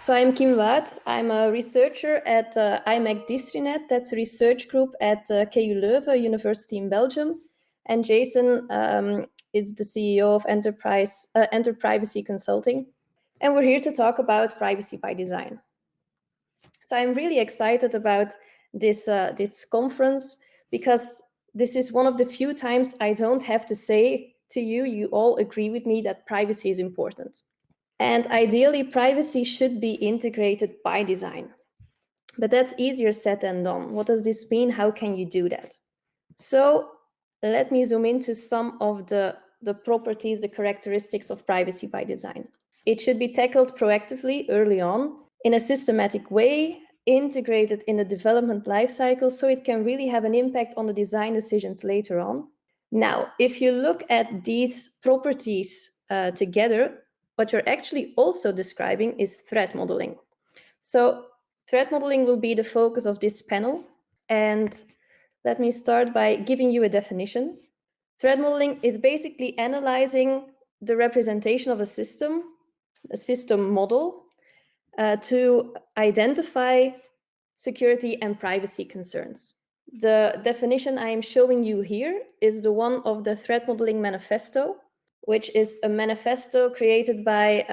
So I'm Kim Wuyts. I'm a researcher at imec-DistriNet. That's a research group at KU Leuven, University in Belgium. And Jason is the CEO of Enterprivacy Consulting. And we're here to talk about privacy by design. So I'm really excited about this conference because this is one of the few times I don't have to say to you, you all agree with me that privacy is important. And ideally, privacy should be integrated by design. But that's easier said than done. What does this mean? How can you do that? So let me zoom into some of the properties, the characteristics of privacy by design. It should be tackled proactively early on in a systematic way, integrated in the development lifecycle, so it can really have an impact on the design decisions later on. Now, if you look at these properties together, what you're actually also describing is threat modeling. So threat modeling will be the focus of this panel. And let me start by giving you a definition. Threat modeling is basically analyzing the representation of a system model, to identify security and privacy concerns. The definition I am showing you here is the one of the Threat Modeling Manifesto, which is a manifesto created by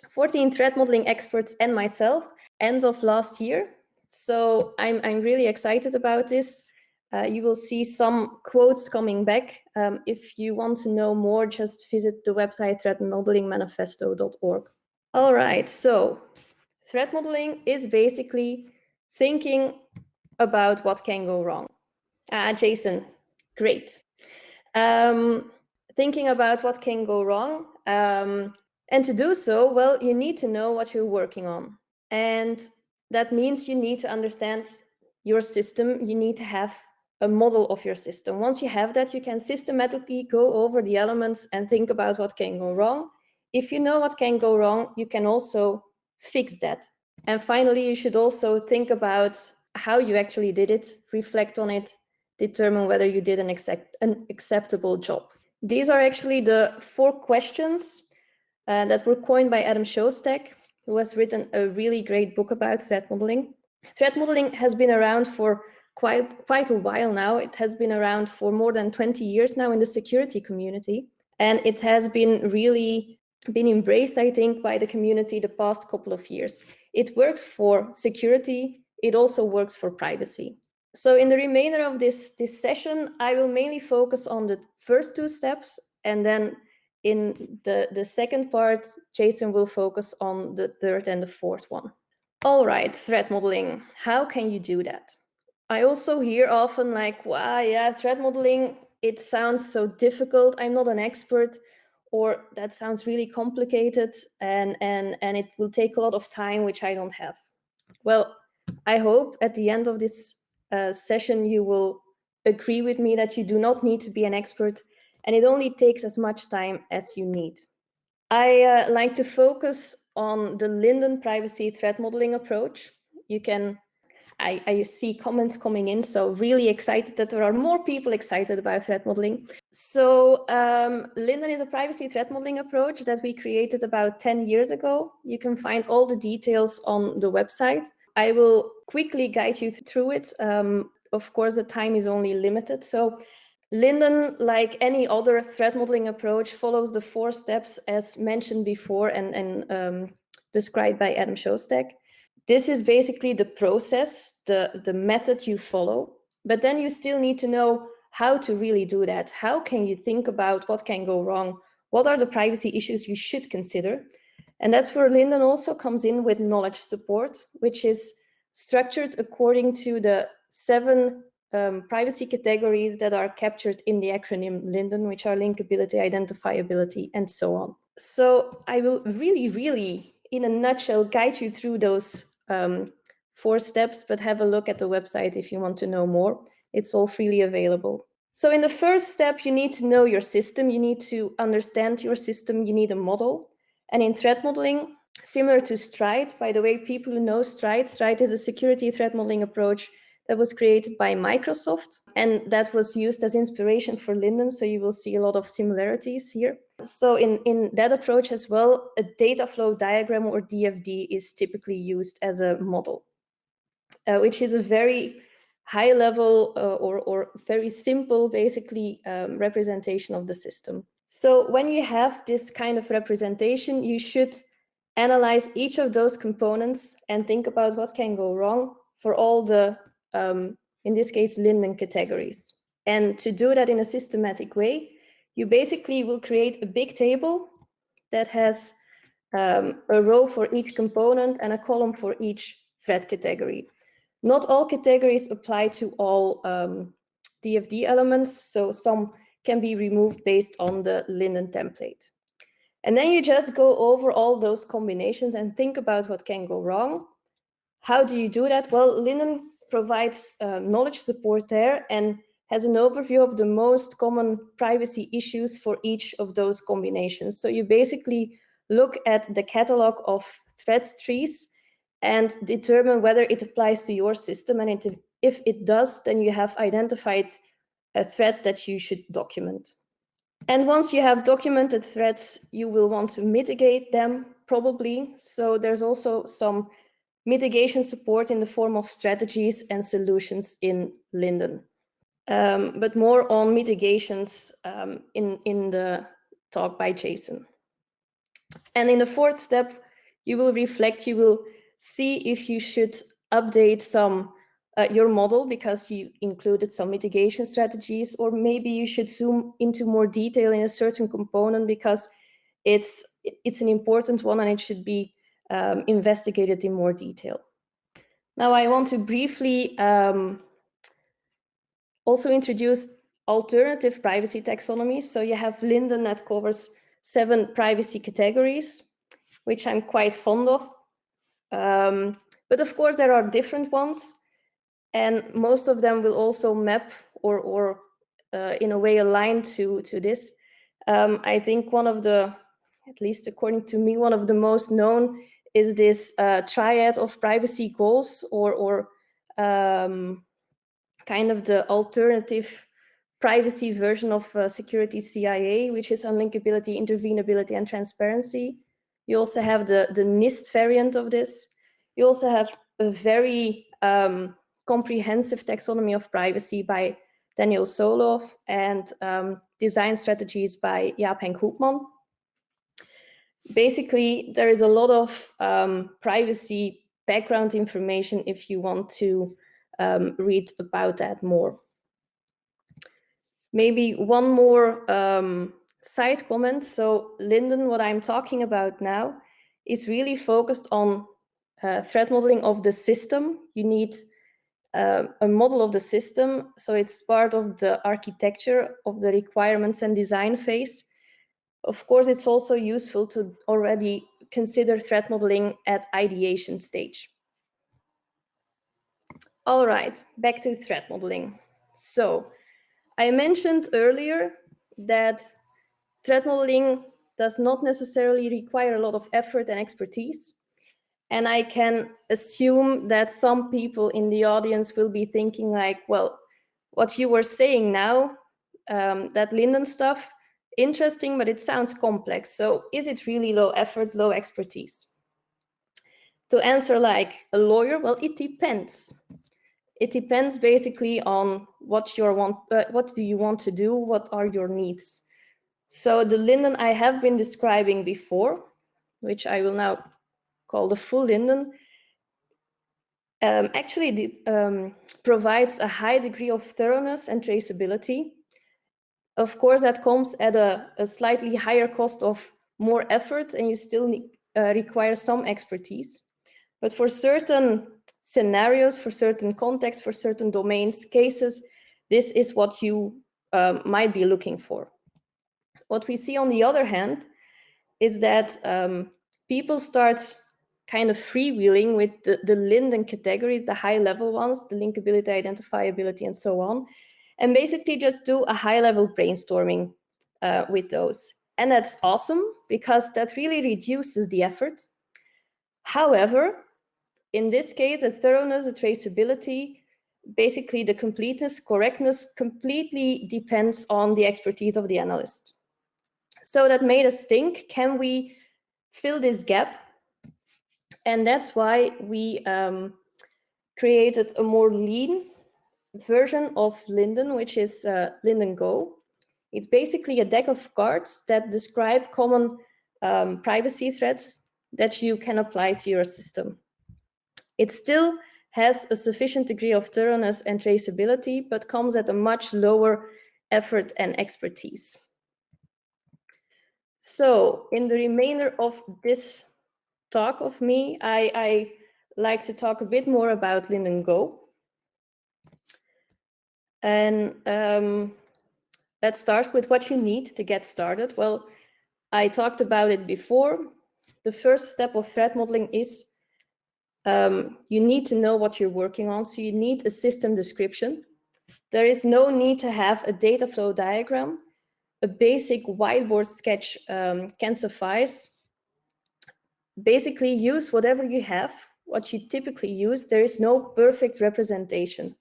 14 threat modeling experts and myself end of last year. So I'm really excited about this. You will see some quotes coming back. If you want to know more, just visit the website threatmodelingmanifesto.org. All right, so threat modeling is basically thinking about what can go wrong. Jason, great. Thinking about what can go wrong. And to do so, well, you need to know what you're working on. And that means you need to understand your system. You need to have a model of your system. Once you have that, you can systematically go over the elements and think about what can go wrong. If you know what can go wrong, you can also fix that. And finally, you should also think about how you actually did it, reflect on it, determine whether you did an acceptable job. These are actually the 4 questions that were coined by Adam Shostak, who has written a really great book about threat modeling. Threat modeling has been around for quite a while now. It has been around for more than 20 years now in the security community. And it has been really been embraced, I think, by the community the past couple of years. It works for security. It also works for privacy. So in the remainder of this session, I will mainly focus on the first 2 steps. And then in the second part, Jason will focus on the 3rd and the 4th one. All right, threat modeling. How can you do that? I also hear often like, wow, yeah, threat modeling, it sounds so difficult. I'm not an expert, or that sounds really complicated and it will take a lot of time, which I don't have. Well, I hope at the end of this session, you will agree with me that you do not need to be an expert, and it only takes as much time as you need. I like to focus on the Linden privacy threat modeling approach. I see comments coming in, so really excited that there are more people excited about threat modeling. So Linden is a privacy threat modeling approach that we created about 10 years ago. You can find all the details on the website. I will quickly guide you through it. Of course, the time is only limited. So Linden, like any other threat modeling approach, follows the 4 steps as mentioned before and described by Adam Shostak. This is basically the process, the method you follow, but then you still need to know how to really do that. How can you think about what can go wrong? What are the privacy issues you should consider? And that's where Linden also comes in with knowledge support, which is structured according to the 7 privacy categories that are captured in the acronym Linden, which are linkability, identifiability, and so on. So I will really, in a nutshell, guide you through those 4 steps, but have a look at the website if you want to know more. It's all freely available. So in the first step, you need to know your system. You need to understand your system. You need a model. And in threat modeling, similar to Stride, by the way, people who know Stride is a security threat modeling approach that was created by Microsoft, and that was used as inspiration for Linden, so you will see a lot of similarities here. So in that approach as well, a data flow diagram, or DFD, is typically used as a model, which is a very high level or very simple, basically, representation of the system. So when you have this kind of representation, you should analyze each of those components and think about what can go wrong for all the, in this case, Linden categories. And to do that in a systematic way, you basically will create a big table that has a row for each component and a column for each thread category. Not all categories apply to all DFD elements, so some can be removed based on the Linden template. And then you just go over all those combinations and think about what can go wrong. How do you do that? Well, Linden provides knowledge support there and has an overview of the most common privacy issues for each of those combinations. So you basically look at the catalog of thread trees and determine whether it applies to your system. And if it does, then you have identified a thread that you should document. And once you have documented threads, you will want to mitigate them, probably. So there's also some mitigation support in the form of strategies and solutions in Linden. But more on mitigations in the talk by Jason. And in the fourth step, you will reflect, you will see if you should update some your model because you included some mitigation strategies, or maybe you should zoom into more detail in a certain component because it's an important one and it should be investigated in more detail. Now I want to briefly also introduce alternative privacy taxonomies. So you have Linden that covers 7 privacy categories, which I'm quite fond of. But of course, there are different ones, and most of them will also map or in a way align to this. I think one of the, at least according to me, one of the most known is this triad of privacy goals, or kind of the alternative privacy version of security CIA, which is unlinkability, intervenability, and transparency. You also have the NIST variant of this. You also have a very comprehensive taxonomy of privacy by Daniel Soloff and design strategies by Jaap Henk Hoekman. Basically, there is a lot of privacy background information if you want to read about that more. Maybe one more side comment. So Linden, what I'm talking about now, is really focused on threat modeling of the system. You need a model of the system. So it's part of the architecture of the requirements and design phase. Of course, it's also useful to already consider threat modeling at ideation stage. All right, back to threat modeling. So I mentioned earlier that threat modeling does not necessarily require a lot of effort and expertise. And I can assume that some people in the audience will be thinking like, well, what you were saying now, that Linden stuff, interesting, but it sounds complex. So is it really low effort, low expertise? To answer like a lawyer, well, it depends. It depends basically on what do you want to do, what are your needs. So the Linden I have been describing before, which I will now call the full Linden, actually provides a high degree of thoroughness and traceability. Of course, that comes at a slightly higher cost of more effort, and you still require some expertise. But for certain scenarios, for certain contexts, for certain domains, cases, this is what you might be looking for. What we see on the other hand is that people start kind of freewheeling with the Linden categories, the high-level ones, the linkability, identifiability, and so on, and basically just do a high-level brainstorming with those. And that's awesome because that really reduces the effort. However, in this case, the thoroughness, the traceability, basically the completeness, correctness completely depends on the expertise of the analyst. So that made us think, can we fill this gap? And that's why we created a more lean version of Linden, which is Linden Go. It's basically a deck of cards that describe common privacy threats that you can apply to your system. It still has a sufficient degree of thoroughness and traceability, but comes at a much lower effort and expertise. So in the remainder of this talk of me, I like to talk a bit more about Linden Go. And let's start with what you need to get started. Well, I talked about it before. The first step of threat modeling is you need to know what you're working on. So you need a system description. There is no need to have a data flow diagram. A basic whiteboard sketch can suffice. Basically, use whatever you have, what you typically use. There is no perfect representation.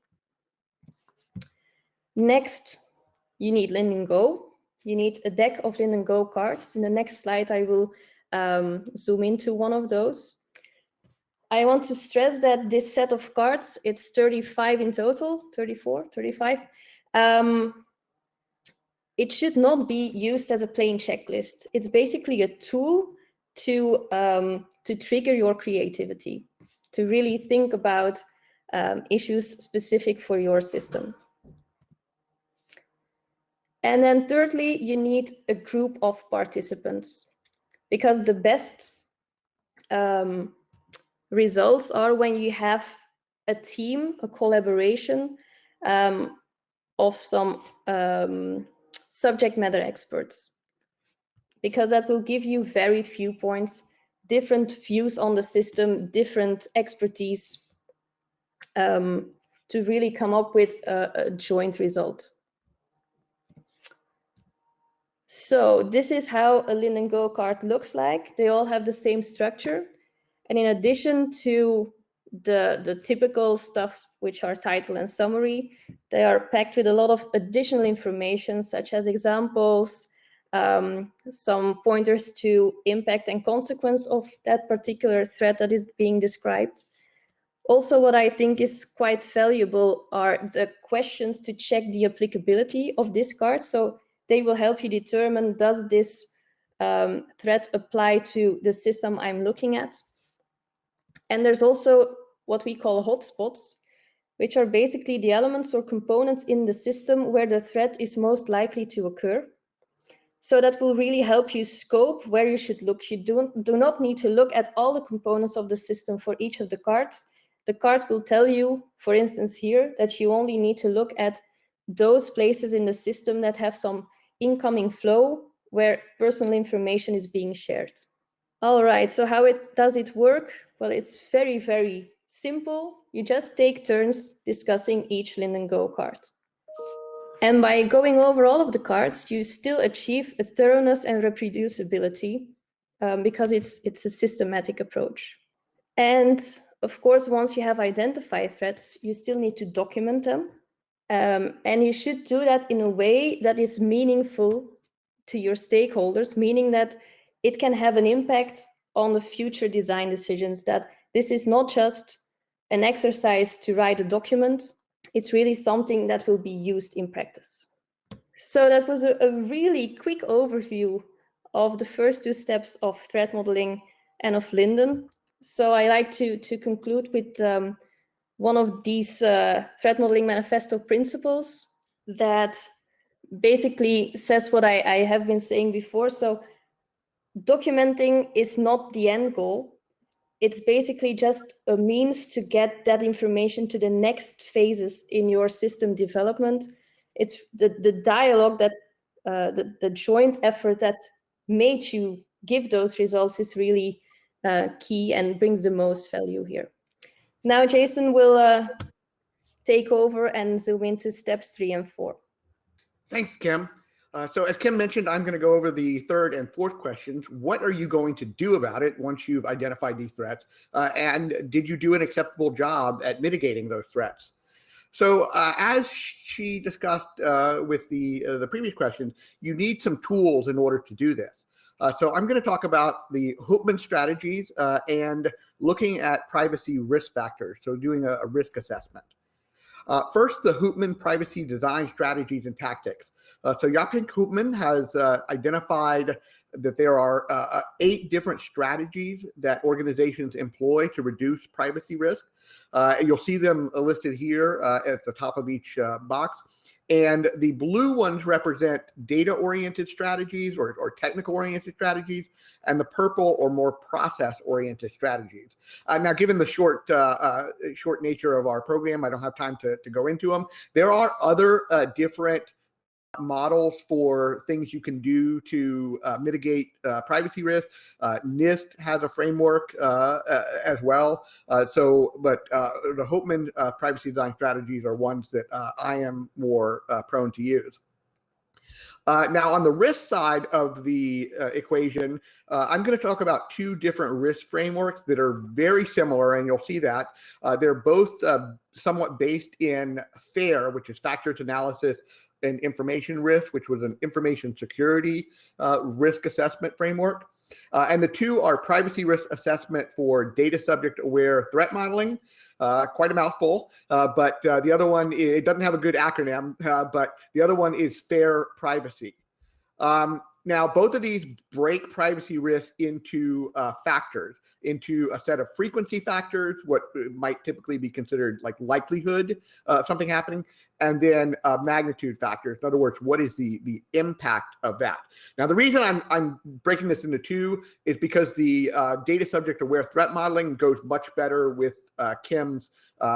Next, you need Linden Go. You need a deck of Linden Go cards. In the next slide, I will zoom into one of those. I want to stress that this set of cards, it's 35 in total, 34, 35. It should not be used as a plain checklist. It's basically a tool to trigger your creativity, to really think about issues specific for your system. And then thirdly, you need a group of participants, because the best results are when you have a team, a collaboration of some subject matter experts, because that will give you varied viewpoints, different views on the system, different expertise to really come up with a joint result. So this is how a Linden Go card looks like. They all have the same structure. And in addition to the typical stuff, which are title and summary, they are packed with a lot of additional information, such as examples, some pointers to impact and consequence of that particular threat that is being described. Also, what I think is quite valuable are the questions to check the applicability of this card. So they will help you determine, does this threat apply to the system I'm looking at? And there's also what we call hotspots, which are basically the elements or components in the system where the threat is most likely to occur. So that will really help you scope where you should look. You do not need to look at all the components of the system for each of the cards. The card will tell you, for instance here, that you only need to look at those places in the system that have some incoming flow where personal information is being shared. All right, so how does it work? Well, it's very, very simple. You just take turns discussing each Linden Go card. And by going over all of the cards, you still achieve a thoroughness and reproducibility because it's a systematic approach. And of course, once you have identified threats, you still need to document them. And you should do that in a way that is meaningful to your stakeholders, meaning that it can have an impact on the future design decisions, that this is not just an exercise to write a document, it's really something that will be used in practice. So that was a really quick overview of the first two steps of threat modeling and of Linden. So I like to conclude with one of these threat modeling manifesto principles that basically says what I have been saying before. So documenting is not the end goal. It's basically just a means to get that information to the next phases in your system development. It's the dialogue that the joint effort that made you give those results is really key and brings the most value here. Now Jason will take over and zoom into steps 3 and 4. Thanks, Kim. So as Kim mentioned, I'm going to go over the third and fourth questions. What are you going to do about it once you've identified these threats? And did you do an acceptable job at mitigating those threats? So as she discussed with the previous question, you need some tools in order to do this. So I'm going to talk about the Hoopman strategies and looking at privacy risk factors, so doing a risk assessment. First, the Hoopman privacy design strategies and tactics. So Jaap Hoopman has identified that there are 8 different strategies that organizations employ to reduce privacy risk. You'll see them listed here at the top of each box. And the blue ones represent data-oriented strategies or technical-oriented strategies, and the purple or more process-oriented strategies. Now, given the short nature of our program, I don't have time to go into them. There are other different models for things you can do to mitigate privacy risk. NIST has a framework as well. But the Hoopman privacy design strategies are ones that I am more prone to use. Now, on the risk side of the equation, I'm going to talk about 2 different risk frameworks that are very similar, and you'll see that. They're both somewhat based in FAIR, which is factors analysis and information risk, which was an information security risk assessment framework. And the 2 are privacy risk assessment for data subject aware threat modeling. Quite a mouthful, but the other one, it doesn't have a good acronym, but the other one is FAIR privacy. Now, both of these break privacy risk into factors, into a set of frequency factors, what might typically be considered like likelihood of something happening, and then magnitude factors. In other words, what is the impact of that? Now, the reason I'm breaking this into 2 is because the data subject aware threat modeling goes much better with Kim's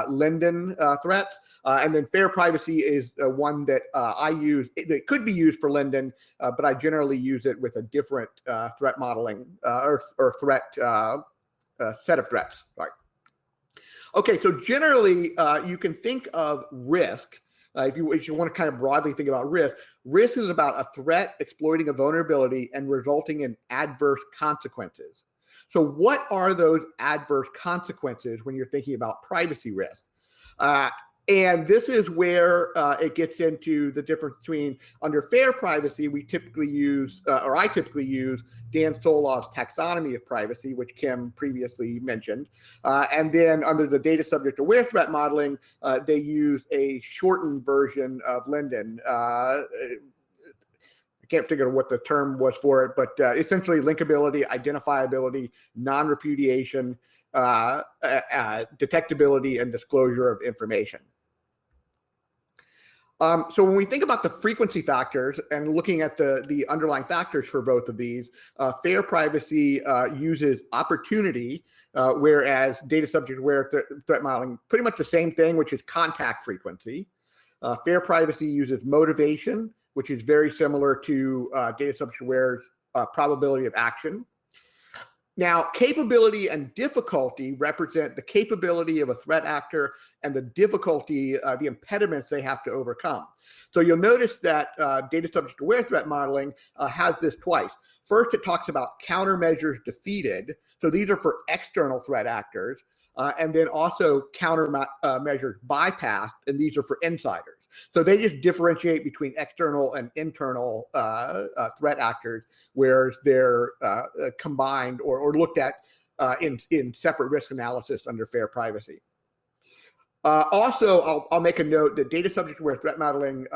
Linden threats, and then FAIR privacy is one that I use. It could be used for Linden, but I generally use it with a different threat modeling or threat set of threats. Sorry. Okay, so generally you can think of risk. If you want to kind of broadly think about risk, risk is about a threat exploiting a vulnerability and resulting in adverse consequences. So what are those adverse consequences when you're thinking about privacy risk? And this is where it gets into the difference between under FAIR privacy, we typically use, or I typically use Dan Solow's taxonomy of privacy, which Kim previously mentioned. And then under the data subject aware threat modeling, they use a shortened version of Linden. I can't figure out what the term was for it, but essentially linkability, identifiability, non-repudiation, detectability, and disclosure of information. So when we think about the frequency factors and looking at the underlying factors for both of these, FAIR privacy uses opportunity, whereas data subject aware threat modeling, pretty much the same thing, which is contact frequency. FAIR privacy uses motivation, which is very similar to data subject aware's probability of action. Now, capability and difficulty represent the capability of a threat actor and the difficulty, the impediments they have to overcome. So you'll notice that data subject aware threat modeling has this twice. First, it talks about countermeasures defeated. So these are for external threat actors. And then also countermeasures bypassed, and these are for insiders. So they just differentiate between external and internal threat actors, whereas they're combined or looked at in separate risk analysis under FAIR privacy. Also, I'll make a note that data subject aware threat modeling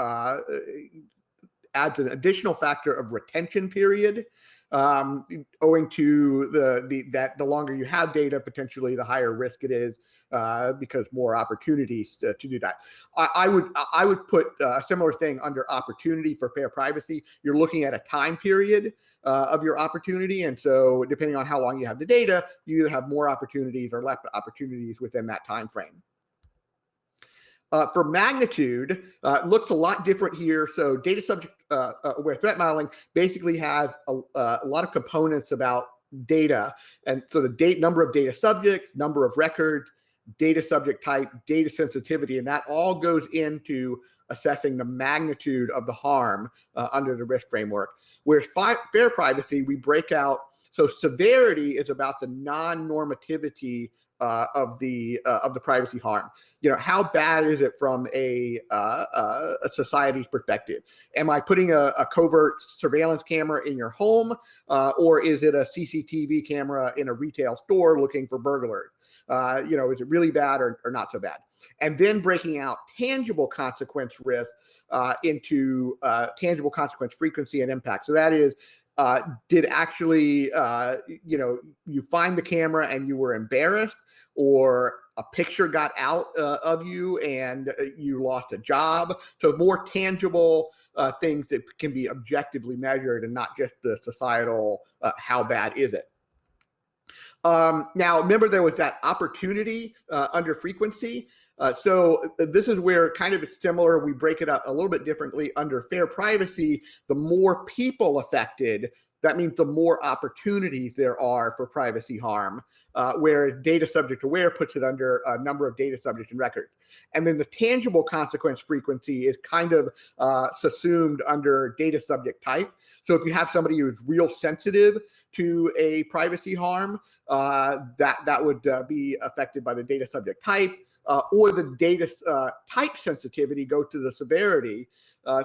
adds an additional factor of retention period, owing to the longer you have data, potentially the higher risk it is because more opportunities to do that. I would put a similar thing under opportunity for FAIR privacy. You're looking at a time period of your opportunity, and so depending on how long you have the data, you either have more opportunities or less opportunities within that time frame. For magnitude, it looks a lot different here. So data subject aware threat modeling basically has a lot of components about data. And so the number of data subjects, number of records, data subject type, data sensitivity, and that all goes into assessing the magnitude of the harm under the risk framework. Whereas FAIR privacy, we break out. So severity is about the non-normativity the privacy harm. How bad is it from a society's perspective? Am I putting a covert surveillance camera in your home, or is it a CCTV camera in a retail store looking for burglars? Is it really bad or not so bad? And then breaking out tangible consequence risk into tangible consequence frequency and impact. So that is, did actually, you find the camera and you were embarrassed, or a picture got out of you and you lost a job? So more tangible things that can be objectively measured, and not just the societal, how bad is it? Now, remember, there was that opportunity under frequency. So this is where kind of it's similar. We break it up a little bit differently. Under fair privacy, the more people affected, that means the more opportunities there are for privacy harm, where data subject aware puts it under a number of data subjects and records. And then the tangible consequence frequency is kind of subsumed under data subject type. So if you have somebody who's real sensitive to a privacy harm, that would be affected by the data subject type. Or the data type sensitivity goes to the severity,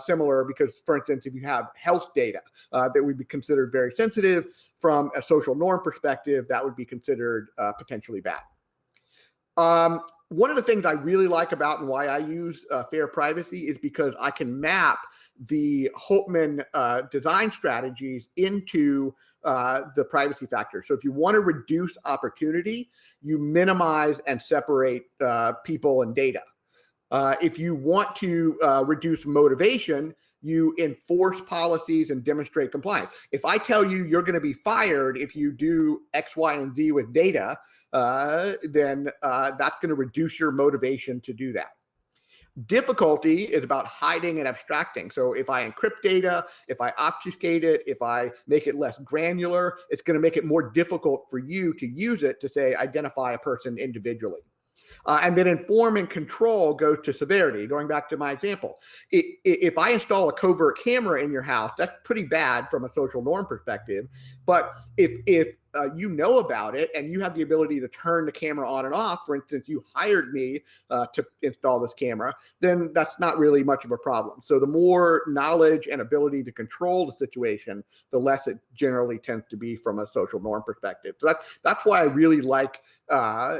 similar, because, for instance, if you have health data that would be considered very sensitive from a social norm perspective, that would be considered potentially bad. One of the things I really like about and why I use fair privacy is because I can map the Holtman design strategies into the privacy factors. So if you want to reduce opportunity, you minimize and separate people and data. If you want to reduce motivation, you enforce policies and demonstrate compliance. If I tell you you're going to be fired if you do X, Y, and Z with data, then that's going to reduce your motivation to do that. Difficulty is about hiding and abstracting. So if I encrypt data, if I obfuscate it, if I make it less granular, it's going to make it more difficult for you to use it to, say, identify a person individually. And then inform and control goes to severity. Going back to my example, if I install a covert camera in your house, that's pretty bad from a social norm perspective. But if you know about it and you have the ability to turn the camera on and off, for instance, you hired me to install this camera, then that's not really much of a problem. So the more knowledge and ability to control the situation, the less it generally tends to be from a social norm perspective. So that's why I really like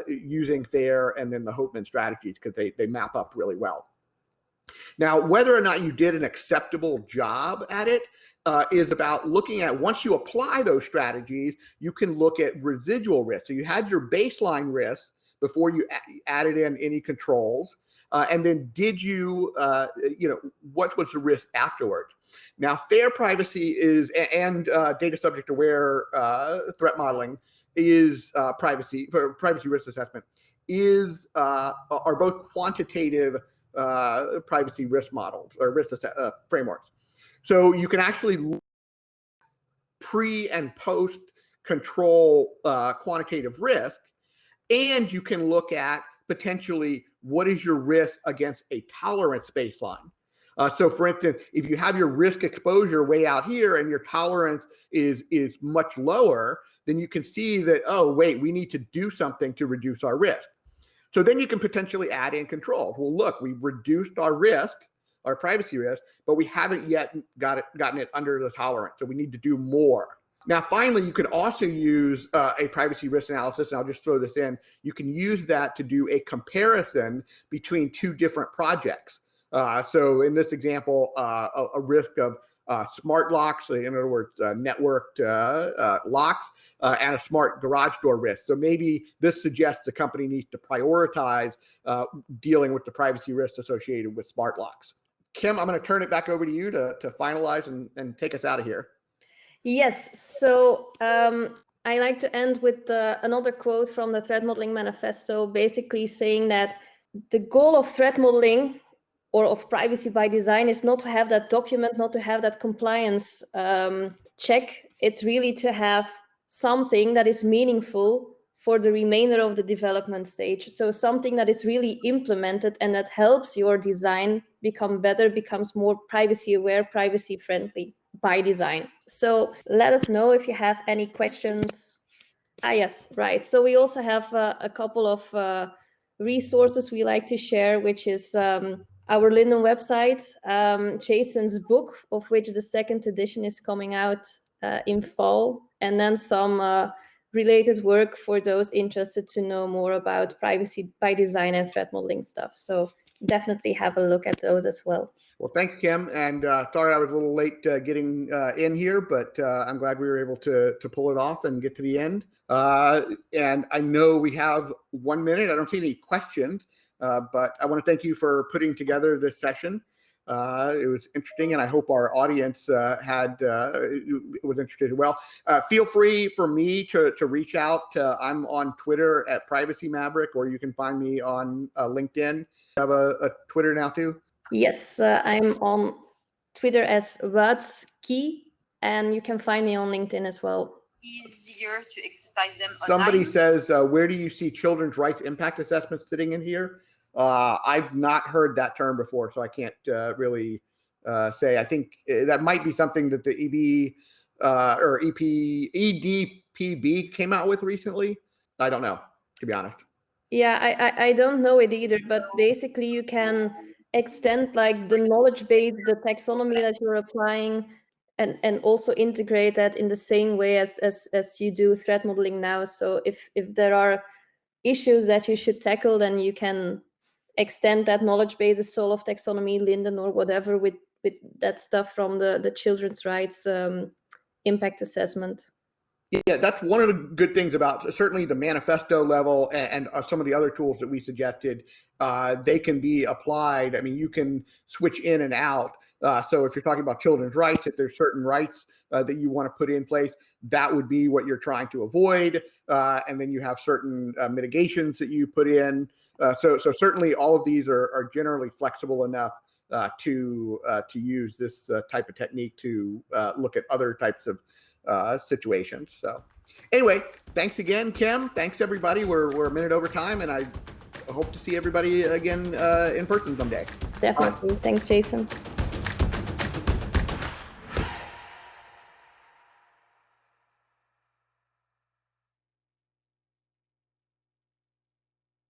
using FAIR and then the Holtman strategies, because they map up really well. Now, whether or not you did an acceptable job at it is about looking at, once you apply those strategies, you can look at residual risk. So you had your baseline risk before you added in any controls, and then did you, what was the risk afterwards? Now, fair privacy is, and data subject aware threat modeling is privacy risk assessment are both quantitative privacy risk models or risk frameworks. So you can actually pre and post control quantitative risk, and you can look at potentially what is your risk against a tolerance baseline. So for instance, if you have your risk exposure way out here and your tolerance is much lower, then you can see that, oh, wait, we need to do something to reduce our risk. So then you can potentially add in controls. Well, look, we've reduced our risk, our privacy risk, but we haven't yet gotten it under the tolerance. So we need to do more. Now, finally, you can also use a privacy risk analysis, and I'll just throw this in. You can use that to do a comparison between two different projects. So in this example, a risk of smart locks, in other words, networked locks, and a smart garage door risk. So maybe this suggests the company needs to prioritize dealing with the privacy risks associated with smart locks. Kim, I'm going to turn it back over to you to finalize and take us out of here. Yes, so I like to end with another quote from the Threat Modeling Manifesto, basically saying that the goal of threat modeling or of privacy by design is not to have that document, not to have that compliance check. It's really to have something that is meaningful for the remainder of the development stage. So something that is really implemented and that helps your design become better, becomes more privacy aware, privacy friendly by design. So let us know if you have any questions Yes, right. So we also have a couple of resources we like to share, which is our Linden website, Jason's book, of which the second edition is coming out in fall, and then some related work for those interested to know more about privacy by design and threat modeling stuff. So definitely have a look at those as well. Well, thanks, Kim. And sorry I was a little late getting in here, but I'm glad we were able to pull it off and get to the end. And I know we have 1 minute. I don't see any questions, but I want to thank you for putting together this session. It was interesting, and I hope our audience was interested as well. Feel free for me to reach out. I'm on Twitter at Privacy Maverick, or you can find me on LinkedIn. You have a Twitter now too? Yes, I'm on Twitter as Wuyts, and you can find me on LinkedIn as well. Easier to exercise them online. Somebody says, where do you see children's rights impact assessments sitting in here? I've not heard that term before, so I can't really say. I think that might be something that the EDPB came out with recently. I don't know, to be honest. Yeah, I don't know it either, but basically you can extend like the knowledge base, the taxonomy that you're applying, and also integrate that in the same way as you do threat modeling now. So if there are issues that you should tackle, then you can extend that knowledge base, the soul of taxonomy, Linden, or whatever, with that stuff from the children's rights impact assessment. Yeah, that's one of the good things about certainly the manifesto level and some of the other tools that we suggested. They can be applied. I mean, you can switch in and out. So if you're talking about children's rights, if there's certain rights that you want to put in place, that would be what you're trying to avoid. And then you have certain mitigations that you put in. So certainly all of these are generally flexible enough to use this type of technique to look at other types of situations. So anyway, thanks again, Kim. Thanks everybody. We're a minute over time, and I hope to see everybody again in person someday. Definitely. Thanks, Jason.